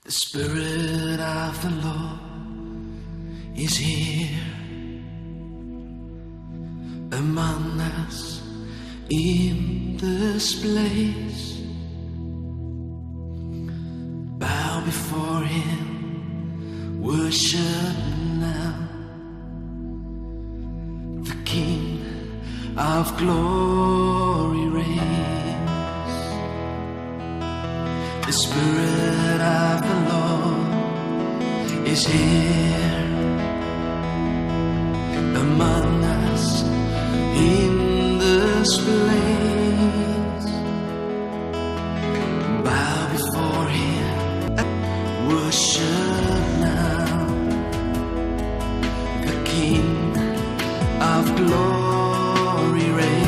The Spirit of the Lord is here among us in this place. Bow before Him, worship now. The King of glory reigns. The Spirit of the Lord is here among us in this place. Bow before Him, worship now. The King of glory reigns.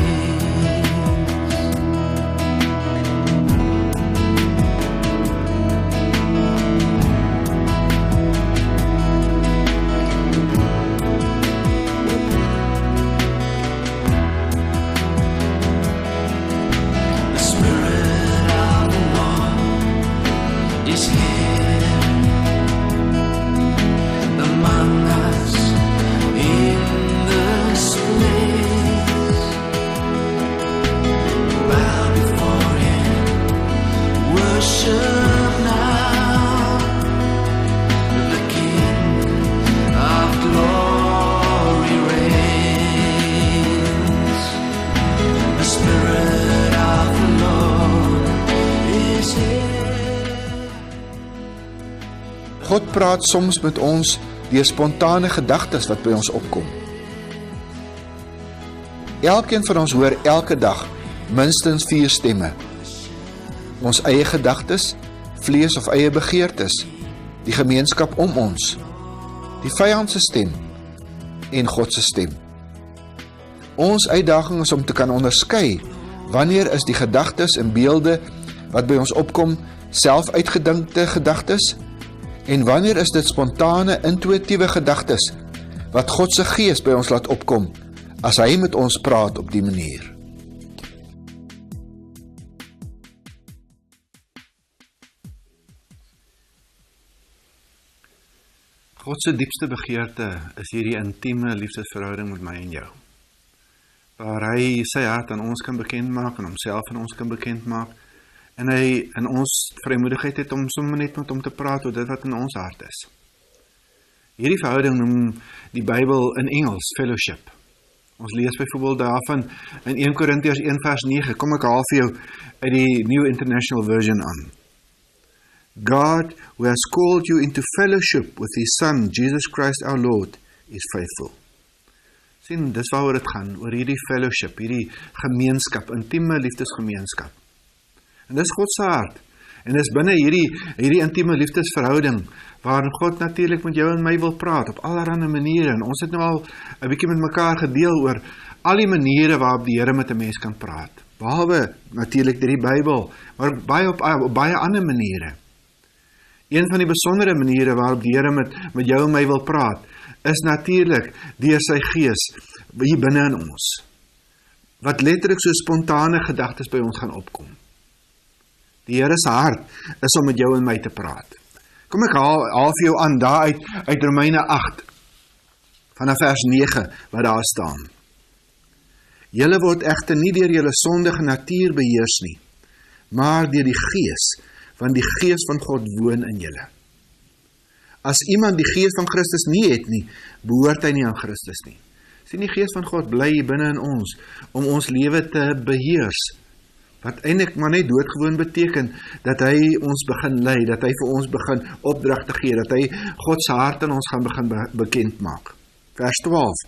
Is here among us in this place. Bow before Him, worship now. The King of glory reigns. The Spirit of the Lord is here. God praat soms met ons deur spontane gedagtes wat by ons opkom. Elkeen van ons hoor elke dag minstens 4 stemme. Ons eie gedagtes, vlees of eie begeertes, die gemeenskap om ons, die vyand se stem en God se stem. Ons uitdaging is om te kan onderskei wanneer is die gedagtes en beelde wat by ons opkom self uitgedinkte gedagtes en wanneer is dit spontane, intuïtiewe gedagtes wat God se gees by ons laat opkom as hy met ons praat op die manier. God se diepste begeerte is hierdie intieme liefdesverhouding met my en jou. Waar hy sy hart aan ons kan bekend maak en homself aan ons kan bekend maak. En hy in ons vrymoedigheid het om sommer net met hom te praat oor dit wat in ons hart is. Hierdie verhouding noem die Bybel in Engels fellowship. Ons lees byvoorbeeld daarvan in 1 Korintiërs 1 vers 9. Kom ek haal vir jou uit die New International Version aan. God, who has called you into fellowship with His Son, Jesus Christ our Lord, is faithful. Sien, dis waaroor dit gaan, oor hierdie fellowship, hierdie gemeenskap, intieme liefdesgemeenskap. En dis God se hart. En dis binne hierdie intieme liefdesverhouding waarin God natuurlik met jou en my wil praat op allerlei maniere. En ons het nou al 'n bietjie met mekaar gedeel oor al die maniere waarop die Here met 'n mens kan praat. Behalwe natuurlik deur die Bybel, maar op baie ander maniere. Een van die besondere maniere waarop die Here met jou en my wil praat, is natuurlik deur sy Gees hier binne in ons. Wat letterlik so spontane gedagtes by ons gaan opkom. Die Here se hart is om met jou en my te praat. Kom ek haal vir jou aan daar uit Romeine 8, vanaf vers 9, wat daar staan. Julle word egter nie deur julle sondige natuur beheers nie, maar deur die Gees, want die Gees van God woon in julle. As iemand die Gees van Christus nie het nie, behoort hy nie aan Christus nie. Sien, die Gees van God bly binne in ons, om ons lewe te beheers. Wat eintlik maar net doodgewoon beteken, dat hy ons begin lei, dat hy vir ons begin opdrag te gee, dat hy God se hart aan ons gaan begin bekend maak. Vers 12.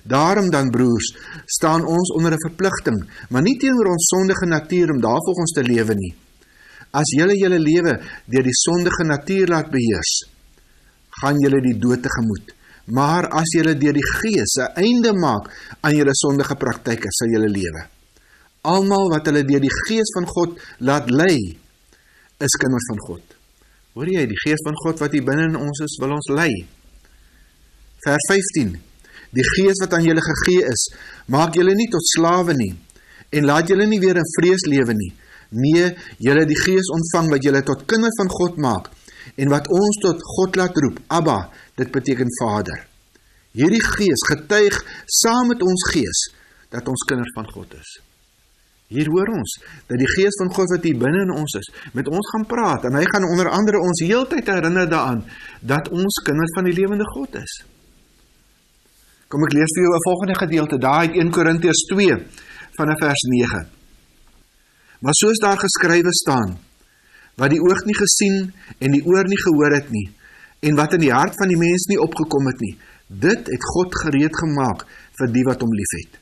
Daarom dan, broers, staan ons onder 'n verpligting, maar nie teenoor ons sondige natuur om daarvolgens te lewe nie. As julle lewe deur die sondige natuur laat beheers, gaan julle die dood tegemoet. Maar as julle deur die Gees 'n einde maak aan julle sondige praktyke, sal julle lewe. Almal wat hulle deur die Gees van God laat lei, is kinders van God. Hoor jy, die Gees van God wat hier binne in ons is, wil ons lei. Vers 15. Die Gees wat aan julle gegee is, maak julle nie tot slawe nie, en laat julle nie weer in vrees lewe nie. Nee, julle die Gees ontvang wat julle tot kinders van God maak, en wat ons tot God laat roep, Abba, dit beteken Vader. Hierdie Gees getuig saam met ons gees, dat ons kinders van God is. Hier hoor ons, dat die Gees van God wat hier binne in ons is, met ons gaan praat, en hy gaan onder andere ons heeltyd herinner daaraan, dat ons kinders van die lewende God is. Kom ek lees vir jou 'n volgende gedeelte, daar uit 1 Korintiërs 2, vanaf vers 9. Maar soos daar geskrywe staan, wat die oog nie gesien en die oor nie gehoor het nie, en wat in die hart van die mens nie opgekom het nie, dit het God gereed gemaak vir die wat hom liefhet.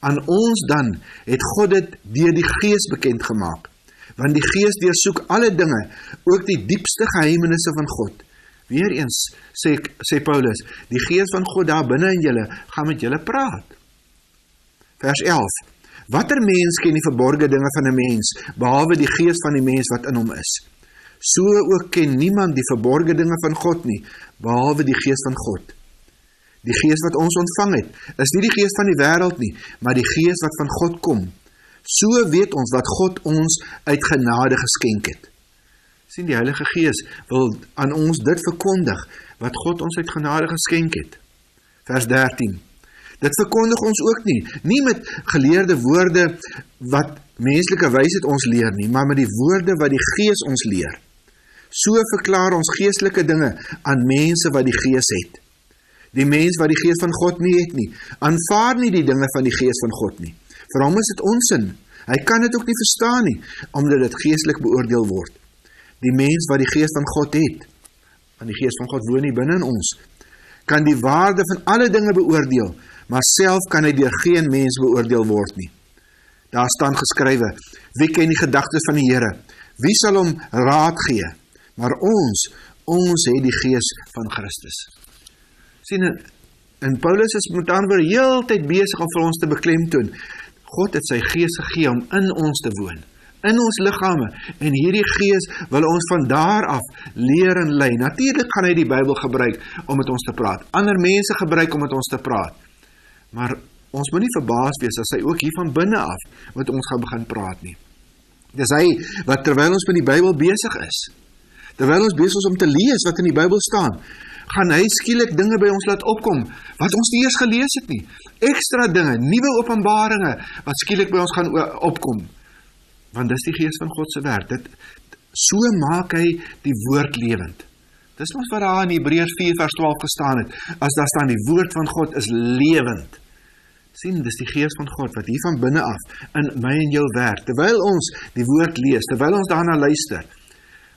Aan ons dan het God dit deur die Gees bekend gemaak, want die Gees deursoek alle dinge, ook die diepste geheimenisse van God. Weereens sê Paulus, die Gees van God daar binne in julle, gaan met julle praat. Vers 11, watter mens ken die verborgde dinge van 'n mens, behalwe die Gees van die mens wat in hom is? So ook ken niemand die verborgde dinge van God nie, behalwe die Gees van God. Die Gees wat ons ontvang het, is nie die Gees van die wêreld nie, maar die Gees wat van God kom. So weet ons dat God ons uit genade geskenk het. Sien, die Heilige Gees wil aan ons dit verkondig, wat God ons uit genade geskenk het. Vers 13. Dit verkondig ons ook nie met geleerde woorde wat menslike wysheid ons leer nie, maar met die woorde wat die Gees ons leer. So verklaar ons geestelike dinge aan mense wat die Gees het. Die mens wat die Gees van God nie het nie, aanvaar nie die dinge van die Gees van God nie. Vir hom is dit onsin. Hy kan dit ook nie verstaan nie, omdat dit geestelik beoordeel word. Die mens wat die Gees van God het, want die Gees van God woon nie binne in ons, kan die waarde van alle dinge beoordeel, maar self kan hy deur geen mens beoordeel word nie. Daar staan geskrywe, wie ken die gedagtes van die Here? Wie sal hom raad gee? Maar ons het die Gees van Christus. Sien, en Paulus is met ander woorde heeltyd besig om vir ons te beklemtoon. God het sy Gees gegee om in ons te woon, in ons liggame, en hierdie Gees wil ons van daar af leer en lei. Natuurlik gaan hy die Bybel gebruik om met ons te praat, ander mense gebruik om met ons te praat, maar ons moet nie verbaas wees as hy ook hier van binne af met ons gaan begin praat nie. Dis hy wat terwyl ons met die Bybel besig is, terwyl ons besig is om te lees wat in die Bybel staan, gaan hy skielik dinge by ons laat opkom, wat ons nie eers gelees het nie. Ekstra dinge, nuwe openbaringe, wat skielik by ons gaan opkom. Want dis die Gees van God se werk. So maak hy die woord lewend. Dis ons wat daar in Hebreërs 4 vers 12 gestaan het, as daar staan, die woord van God is lewend. Sien, dis die Gees van God, wat hier van binne af, in my en jou werk. Terwyl ons die woord lees, terwyl ons daarna luister,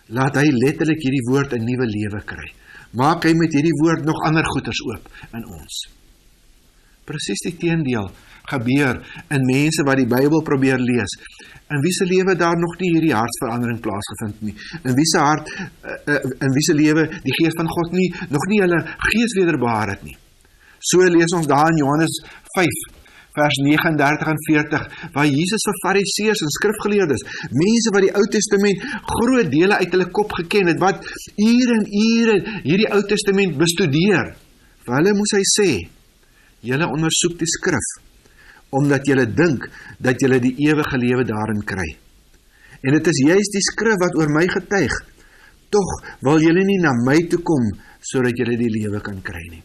laat hy letterlik hierdie woord 'n nuwe lewe kry. Maak hy met hierdie woord nog ander goeders oop in ons. Presies die teendeel gebeur in mense wat die Bybel probeer lees, in wie se lewe daar nog nie hierdie hartsverandering plaasgevind nie, in wie se lewe die Gees van God nog nie hulle gees wederbehaar het nie. So lees ons daar in Johannes 5, vers 39 en 40, waar Jesus vir fariseërs en skrifgeleerdes, mense wat die Ou Testament groot dele uit hulle kop geken het, wat ure en ure hierdie Ou Testament bestudeer, vir hulle moes hy sê, julle ondersoek die skrif, omdat julle dink dat julle die ewige lewe daarin kry. En dit is juist die skrif wat oor my getuig, tog wil julle nie na my toe kom, sodat julle die lewe kan kry nie.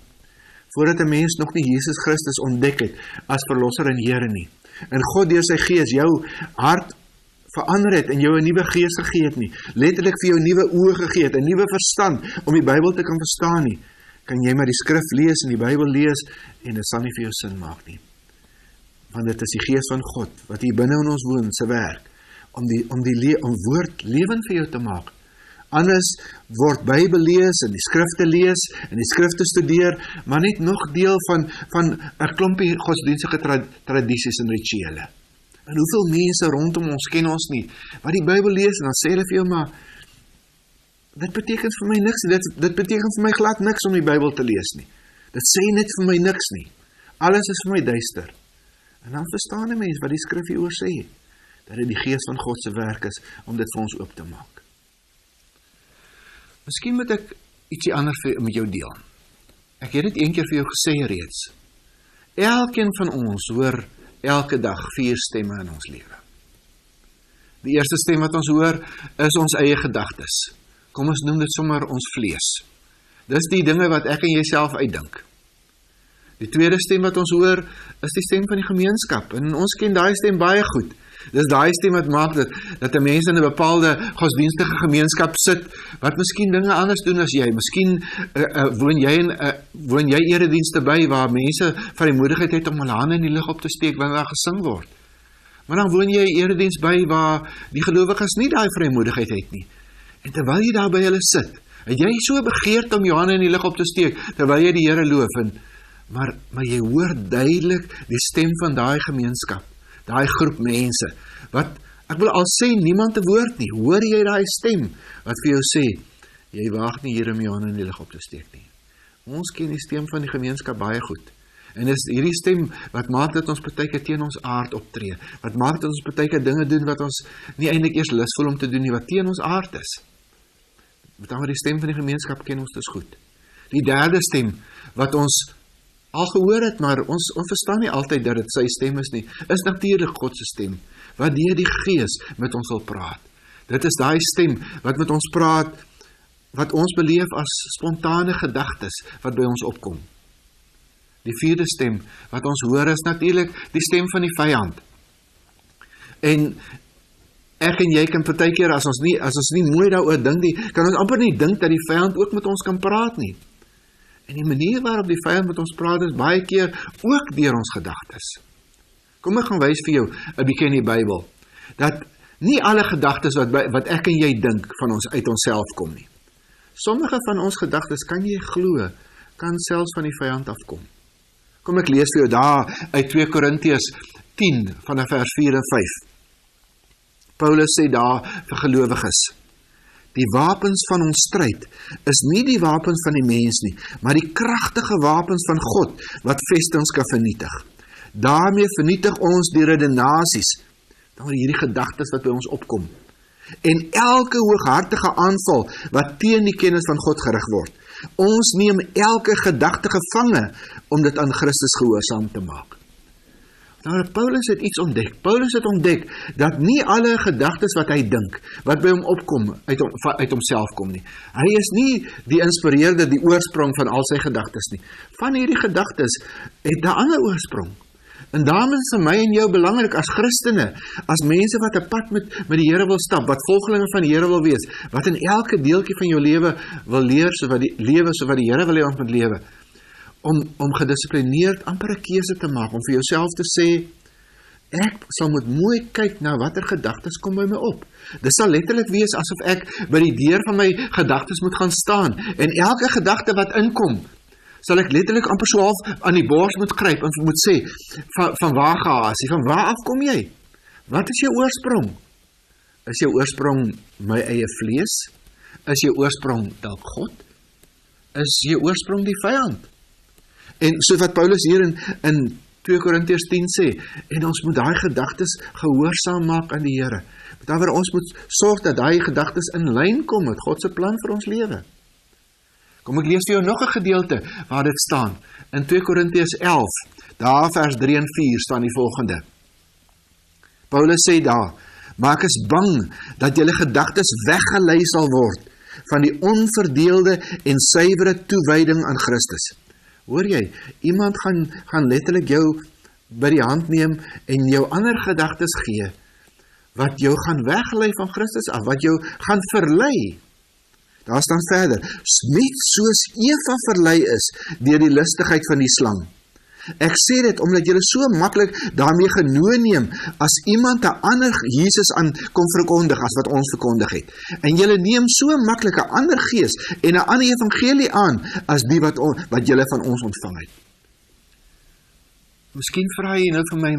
Voordat 'n mens nog nie Jesus Christus ontdek het as verlosser en Here nie, en God deur sy Gees jou hart verander het, en jou 'n nuwe gees gegee het nie, letterlik vir jou nuwe oë gegee het, 'n nuwe verstand om die Bybel te kan verstaan nie, kan jy maar die skrif lees en die Bybel lees, en dit sal nie vir jou sin maak nie. Want dit is die Gees van God, wat hier binne in ons woon, se werk, om woord lewend vir jou te maak. Anders word Bybel lees en die skrifte lees en die skrifte studeer, maar net nog deel van 'n klompie godsdienstige tradisies en rituele. En hoeveel mense rondom ons ken ons nie, wat die Bybel lees en dan sê hulle vir jou, maar dit beteken vir my niks nie, dit beteken vir my glad niks om die Bybel te lees nie. Dit sê net vir my niks nie. Alles is vir my duister. En dan verstaan 'n mens wat die skrif hieroor sê, dat dit die Gees van God se werk is om dit vir ons oop te maak. Miskien moet ek ietsie anders met jou deel. Ek het dit een keer vir jou gesê reeds. Elkeen van ons hoor elke dag 4 stemme in ons lewe. Die eerste stem wat ons hoor is ons eie gedagtes. Kom ons noem dit sommer ons vlees. Dis die dinge wat ek en jy self uitdink. Die tweede stem wat ons hoor, is die stem van die gemeenskap, en ons ken daai stem baie goed. Dis daai stem wat maak dat 'n mens in 'n bepaalde godsdienstige gemeenskap sit, wat miskien dinge anders doen as jy. Miskien woon jy eredienste by, waar mense vrymoedigheid het om hulle hande in die lug op te steek, wanneer daar gesing word. Maar dan woon jy erediens by, waar die gelowiges nie daai vrymoedigheid het nie. En terwyl jy daar by hulle sit, het jy so begeerd om jou hande in die lug op te steek, terwyl jy die Here loof, maar jy hoor duidelik die stem van daai gemeenskap, daai groep mense, wat, ek wil al sê, niemand te woord nie, hoor jy daai stem, wat vir jou sê, jy waag nie hier om jou hande in die lug op te steek nie. Ons ken die stem van die gemeenskap baie goed, en is hierdie stem, wat maak dat ons partykeer teen ons aard optree, wat maak dat ons partykeer dinge doen, wat ons nie eintlik eers lus voel om te doen nie, wat teen ons aard is. Maar die stem van die gemeenskap ken ons dus goed. Die derde stem, wat ons al gehoor het, maar ons verstaan nie altyd dat dit sy stem is nie, is natuurlik God se stem, wat deur die Gees met ons wil praat. Dit is daai stem wat met ons praat, wat ons beleef as spontane gedagtes, wat by ons opkom. Die vierde stem, wat ons hoor, is natuurlik die stem van die vyand. En ek en jy kan partykeer, as ons nie mooi daaroor dink nie, kan ons amper nie dink dat die vyand ook met ons kan praat nie. En die manier waarop die vyand met ons praat, is baie keer ook deur ons gedagtes. Kom ek gaan wys vir jou 'n bietjie in die Bybel, dat nie alle gedagtes wat ek en jy dink van ons uit onsself kom nie. Sommige van ons gedagtes, kan jy glo, kan selfs van die vyand afkom. Kom ek lees vir jou daar uit 2 Korintiërs 10 vanaf vers 4 en 5. Paulus sê daar vir gelowiges: die wapens van ons stryd is nie die wapens van die mens nie, maar die kragtige wapens van God, wat vestings kan vernietig. Daarmee vernietig ons die redenasies, dan hierdie gedagtes wat by ons opkom, en elke hooghartige aanval wat teen die kennis van God gerig word. Ons neem elke gedagte gevange, om dit aan Christus gehoorsaam te maak. Nou, Paulus het iets ontdek. Paulus het ontdek dat nie alle gedagtes wat hy dink, wat by hom opkom, uit homself kom nie. Hy is nie die inspireerde, die oorsprong van al sy gedagtes nie. Van hierdie gedagtes het 'n ander oorsprong. En daarom is vir my en jou belangrik as Christene, as mense wat 'n pad met die Here wil stap, wat volgelinge van die Here wil wees, wat in elke deeltjie van jou lewe wil leer, so wat die Here wil hê ons moet lewe, om gedissiplineerd amper 'n keuse te maak, om vir jouself te sê, ek sal moet mooi kyk na watter gedagtes kom by my op. Dit sal letterlik wees asof ek by die deur van my gedagtes moet gaan staan, en elke gedagte wat inkom, sal ek letterlik amper so half aan die bors moet gryp, en moet sê, van waar gehaas jy, van waar af kom jy? Wat is jou oorsprong? Is jou oorsprong my eie vlees? Is jou oorsprong dalk God? Is jou oorsprong die vyand? En so wat Paulus hier in 2 Korintiërs 10 sê, en ons moet daai gedagtes gehoorsaam maak aan die Here. Met ons moet sorg dat daai gedagtes in lyn kom met God se plan vir ons lewe. Kom ek lees vir jou nog 'n gedeelte waar dit staan. In 2 Korintiërs 11, daar vers 3 en 4 staan die volgende. Paulus sê daar: maar ek is bang dat julle gedagtes weggelei sal word van die onverdeelde en suiwere toewyding aan Christus. Hoor jy, iemand gaan letterlik jou by die hand neem en jou ander gedagtes gee, wat jou gaan weglei van Christus af, wat jou gaan verlei. Daar staan verder: net soos Eva verlei is deur die lustigheid van die slang. Ek sê dit omdat julle so maklik daarmee genoeg neem as iemand 'n ander Jesus aan kom verkondig as wat ons verkondig het. En julle neem so maklik 'n ander gees en 'n ander evangelie aan as die wat julle van ons ontvang het. Miskien vra jy nou vir my,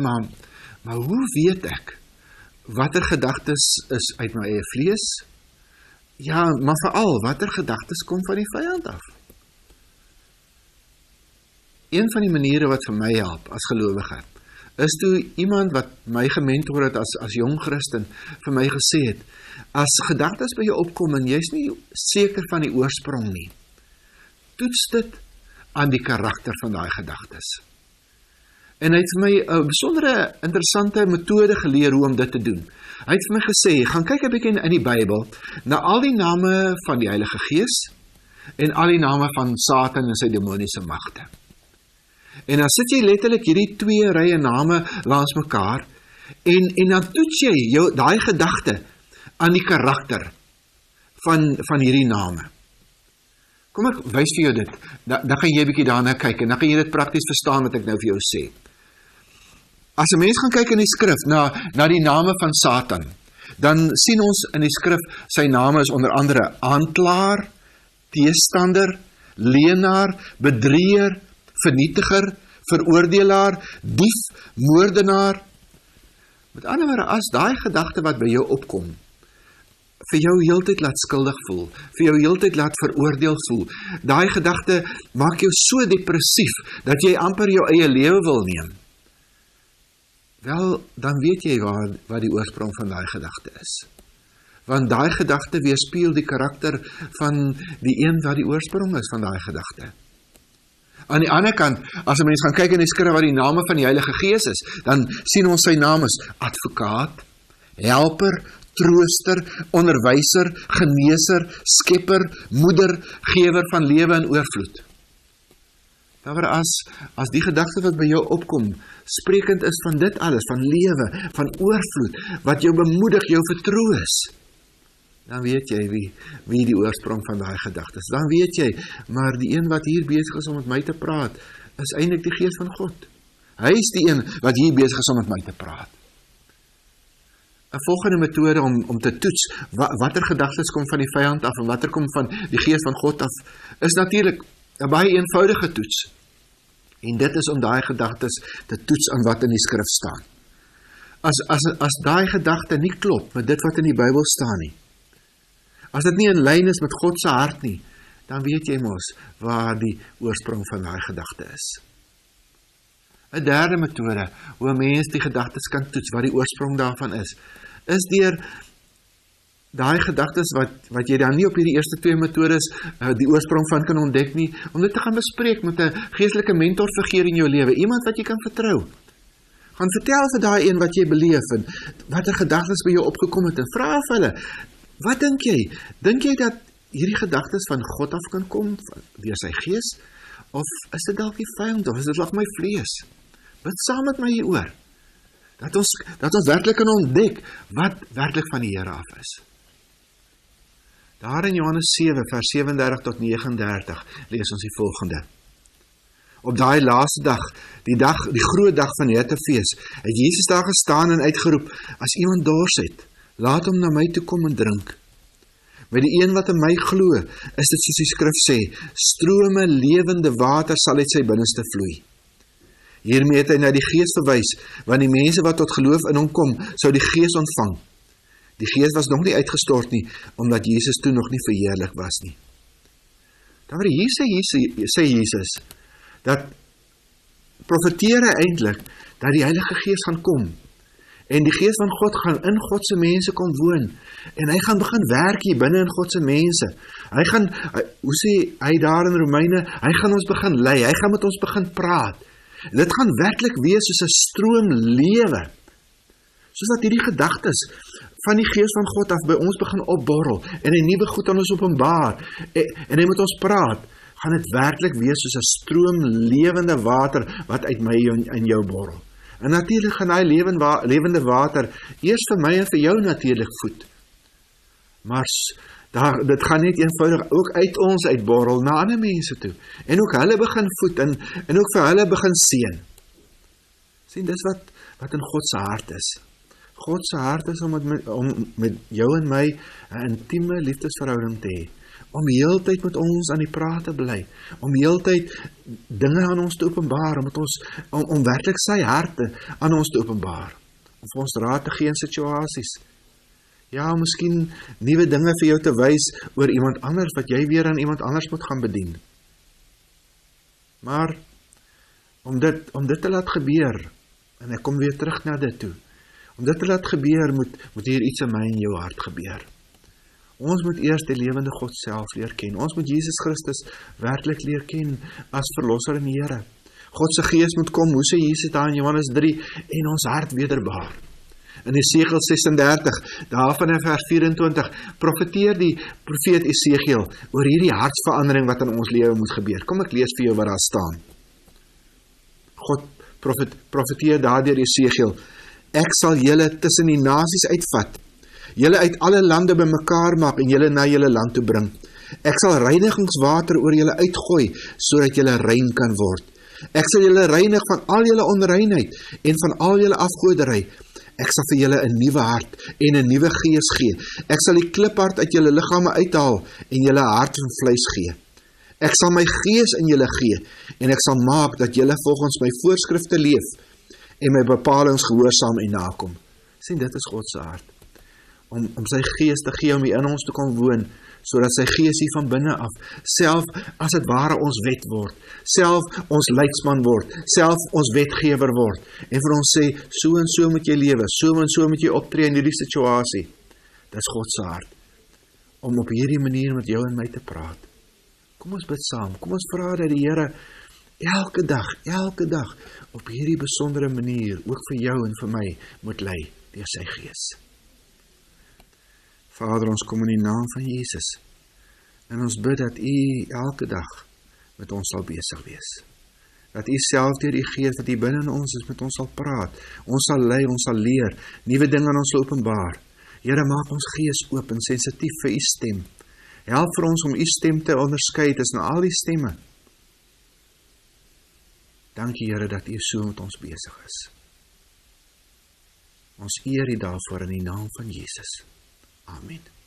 maar hoe weet ek watter gedagtes is uit my eie vlees? Ja, maar veral watter gedagtes kom van die vyand af? Een van die maniere wat vir my help as gelowige, is toe iemand wat my gementor het as jong Christen vir my gesê het, as gedagtes by jou opkom en jy is nie seker van die oorsprong nie, toets dit aan die karakter van daai gedagtes. En hy het vir my 'n besondere interessante metode geleer hoe om dit te doen. Hy het vir my gesê, gaan kyk 'n bietjie in die Bybel na al die name van die Heilige Gees en al die name van Satan en sy demoniese magte. En dan sit jy letterlik hierdie 2 rye name langs mekaar en dan toets jy daai gedagte aan die karakter van hierdie name. Kom ek wys vir jou dit, dan gaan jy 'n bietjie daarna kyk en dan kan jy dit prakties verstaan wat ek nou vir jou sê. As 'n mens gaan kyk in die skrif na die name van Satan, dan sien ons in die skrif sy name is onder andere aanklaer, teestander, leenaar, bedrieger, vernietiger, veroordelaar, dief, moordenaar. Met ander woorde, as daai gedagte wat by jou opkom, vir jou heeltyd laat skuldig voel, vir jou heeltyd laat veroordeel voel, daai gedagte maak jou so depressief, dat jy amper jou eie lewe wil neem, wel, dan weet jy wat die oorsprong van daai gedagte is. Want daai gedagte weerspieël die karakter van die een wat die oorsprong is van daai gedagte. Aan die ander kant, as 'n mens gaan kyk in die skrif wat die name van die Heilige Gees is, dan sien ons sy naam is advokaat, helper, trooster, onderwyser, geneeser, skepper, moeder, gewer van lewe en oorvloed. Maar as die gedagte wat by jou opkom, sprekend is van dit alles, van lewe, van oorvloed, wat jou bemoedig, jou vertroos, dan weet jy wie die oorsprong van daai gedagte is. Dan weet jy, maar die een wat hier besig is om met my te praat, is eintlik die Gees van God. Hy is die een wat hier besig is om met my te praat. 'n volgende metode om te toets watter gedagtes kom van die vyand af en watter kom van die Gees van God af, is natuurlik 'n baie eenvoudige toets. En dit is om daai gedagtes te toets aan wat in die skrif staan. As daai gedagte nie klop met dit wat in die Bybel staan nie, as dit nie in lyn is met God se hart nie, dan weet jy mos waar die oorsprong van daai gedagte is. 'n derde metode, hoe 'n mens die gedagtes kan toets, wat die oorsprong daarvan is deur daai gedagtes wat jy dan nie op hierdie eerste 2 metodes die oorsprong van kan ontdek nie, om dit te gaan bespreek met 'n geestelike mentorfiguur in jou lewe, iemand wat jy kan vertrou. Gaan vertel vir daai een wat jy beleef en watter gedagtes by jou opgekom het en vra vir hulle, wat dink jy? Dink jy dat hierdie gedagtes van God af kan kom deur sy Gees? Of is dit dalk die vyand, of is dit dalk my vlees? Bid saam met my hieroor, dat ons werklik kan ontdek wat werklik van die Here af is. Daar in Johannes 7 vers 37 tot 39 lees ons die volgende. Op daai laaste dag, die groot dag van die Hittefees, het Jesus daar gestaan en uitgeroep, as iemand dors het, laat hom na my toe kom en drink. Met die een wat in my glo, is dit soos die skrif sê, strome lewende water sal uit sy binneste vloei. Hiermee het hy na die Gees verwys, want die mense wat tot geloof in hom kom, sou die Gees ontvang. Die Gees was nog nie uitgestort nie, omdat Jesus toe nog nie verheerlik was nie. Dan hier sê Jesus, dat profeteer hy eintlik, dat die Heilige Gees gaan kom, en die Gees van God gaan in Godse mense kom woon, en hy gaan begin werk hier binne in Godse mense. Hy gaan, hoe sê hy daar in Romeine, hy gaan ons begin lei, hy gaan met ons begin praat. Dit gaan werklik wees soos 'n stroom lewe, soos dat hierdie gedagtes van die Gees van God af by ons begin opborrel, en hy nuwe goed aan ons openbaar, en hy met ons praat, gaan dit werklik wees soos 'n stroom lewende water, wat uit my en jou borrel. En natuurlik gaan hy lewende water, eers vir my en vir jou natuurlik voed. Maar dit gaan net eenvoudig ook uit ons uitborrel na ander mense toe. En ook hulle begin voed en ook vir hulle begin seën. Sien, dis wat in God se hart is. God se hart is om met jou en my 'n intieme liefdesverhouding te hê. Om heeltyd met ons aan die praat te bly. Om heeltyd dinge aan ons te openbaar. Om werklik sy hart aan ons te openbaar. Om vir ons raad te gee in situasies. Ja, miskien nuwe dinge vir jou te wys oor iemand anders, wat jy weer aan iemand anders moet gaan bedien. Maar, om dit te laat gebeur, en ek kom weer terug na dit toe, om dit te laat gebeur, moet hier iets in my en jou hart gebeur. Ons moet eers die lewende God self leer ken. Ons moet Jesus Christus werklik leer ken as verlosser en Here. God se Gees moet kom, hoe sê Jesus daar in Johannes 3, en ons hart wederbaar. In Esegiel 36, daar vanaf vers 24, profeteer die profeet Esegiel oor hierdie hartsverandering wat in ons lewe moet gebeur. Kom ek lees vir jou wat daar staan. God profeteer daardeur Esegiel, ek sal julle tussen die nasies uitvat, julle uit alle lande bymekaar maak en julle na julle land toe bring. Ek sal reinigingswater oor julle uitgooi, sodat julle rein kan word. Ek sal julle reinig van al julle onreinheid en van al julle afgoderry. Ek sal vir julle 'n nuwe hart en 'n nuwe gees gee. Ek sal die kliphart uit julle liggame uithaal en julle hart van vleis gee. Ek sal my gees in julle gee en ek sal maak dat julle volgens my voorskrifte leef en my bepalings gehoorsaam en nakom. Sien, dit is God se hart. Om sy gees te gee om hier in ons te kom woon, sodat sy gees hier van binne af, self as dit ware ons wet word, self ons leidsman word, self ons wetgewer word, en vir ons sê, so en so moet jy lewe, so en so moet jy optree in hierdie situasie. Dit is God se hart, om op hierdie manier met jou en my te praat. Kom ons bid saam, kom ons vra dat die Here elke dag, op hierdie besondere manier, ook vir jou en vir my, moet lei deur sy gees. Vader, ons kom in die naam van Jesus, en ons bid dat U elke dag met ons sal besig wees. Dat U self deur die Gees wat hier binne in ons is, met ons sal praat, ons sal lei, ons sal leer, nuwe dinge aan ons sal openbaar. Here, maak ons gees oop en sensitief vir U stem. Help vir ons om U stem te onderskei tussen al die stemme. Dankie, Here, dat U so met ons besig is. Ons eer U daarvoor in die naam van Jesus. Amen.